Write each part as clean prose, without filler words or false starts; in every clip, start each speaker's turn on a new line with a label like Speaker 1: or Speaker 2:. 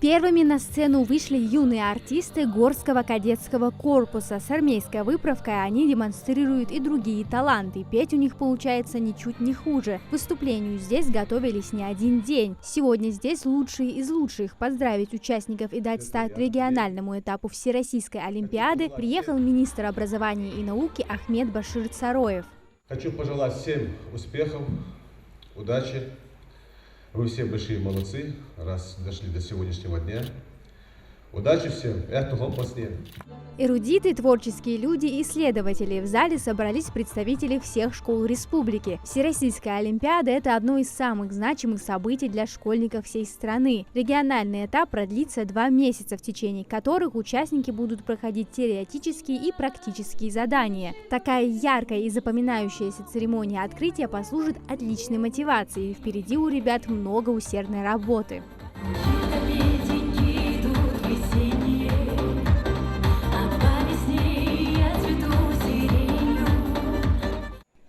Speaker 1: Первыми на сцену вышли юные артисты Горского кадетского корпуса. С армейской выправкой они демонстрируют и другие таланты. Петь у них получается ничуть не хуже. К выступлению здесь готовились не один день. Сегодня здесь лучшие из лучших. Поздравить участников и дать старт региональному этапу Всероссийской Олимпиады приехал министр образования и науки Ахмед Башир Цароев.
Speaker 2: Хочу пожелать всем успехов, удачи. Вы все большие молодцы, раз дошли до сегодняшнего дня. Удачи всем и оттого после.
Speaker 1: Эрудиты, творческие люди и исследователи. В зале собрались представители всех школ республики. Всероссийская Олимпиада – это одно из самых значимых событий для школьников всей страны. Региональный этап продлится 2 месяца, в течение которых участники будут проходить теоретические и практические задания. Такая яркая и запоминающаяся церемония открытия послужит отличной мотивацией. Впереди у ребят много усердной работы.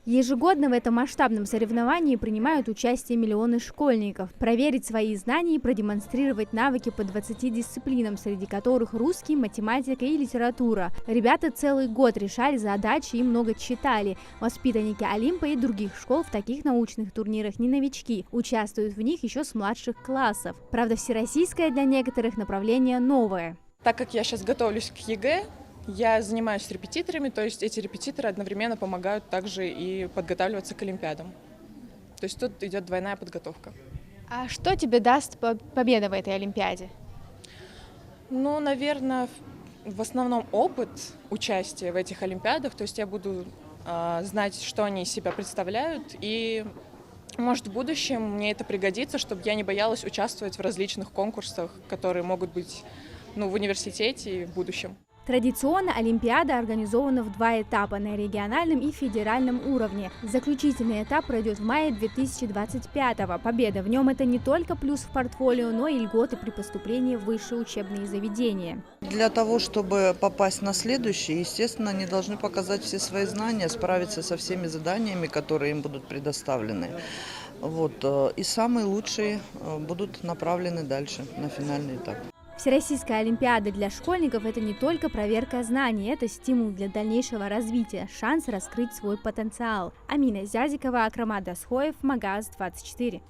Speaker 1: Ежегодно в этом масштабном соревновании принимают участие миллионы школьников. Проверить свои знания и продемонстрировать навыки по 20 дисциплинам, среди которых русский, математика и литература. Ребята целый год решали задачи и много читали. Воспитанники Олимпа и других школ в таких научных турнирах не новички. Участвуют в них еще с младших классов. Правда, всероссийское для некоторых направление новое.
Speaker 3: Так как я сейчас готовлюсь к ЕГЭ, я занимаюсь репетиторами, то есть эти репетиторы одновременно помогают также и подготавливаться к Олимпиадам. То есть тут идет двойная подготовка.
Speaker 1: А что тебе даст победа в этой Олимпиаде?
Speaker 3: Ну, наверное, в основном опыт участия в этих Олимпиадах, то есть я буду знать, что они из себя представляют, и, может, в будущем мне это пригодится, чтобы я не боялась участвовать в различных конкурсах, которые могут быть в университете и в будущем.
Speaker 1: Традиционно Олимпиада организована в 2 этапа – на региональном и федеральном уровне. Заключительный этап пройдет в мае 2025-го. Победа в нем – это не только плюс в портфолио, но и льготы при поступлении в высшие учебные заведения.
Speaker 4: Для того, чтобы попасть на следующий, естественно, они должны показать все свои знания, справиться со всеми заданиями, которые им будут предоставлены. И самые лучшие будут направлены дальше на финальный этап.
Speaker 1: Всероссийская Олимпиада для школьников – это не только проверка знаний, это стимул для дальнейшего развития, шанс раскрыть свой потенциал. Амина Зязикова, Акрама Дасхоев, Магаз 24.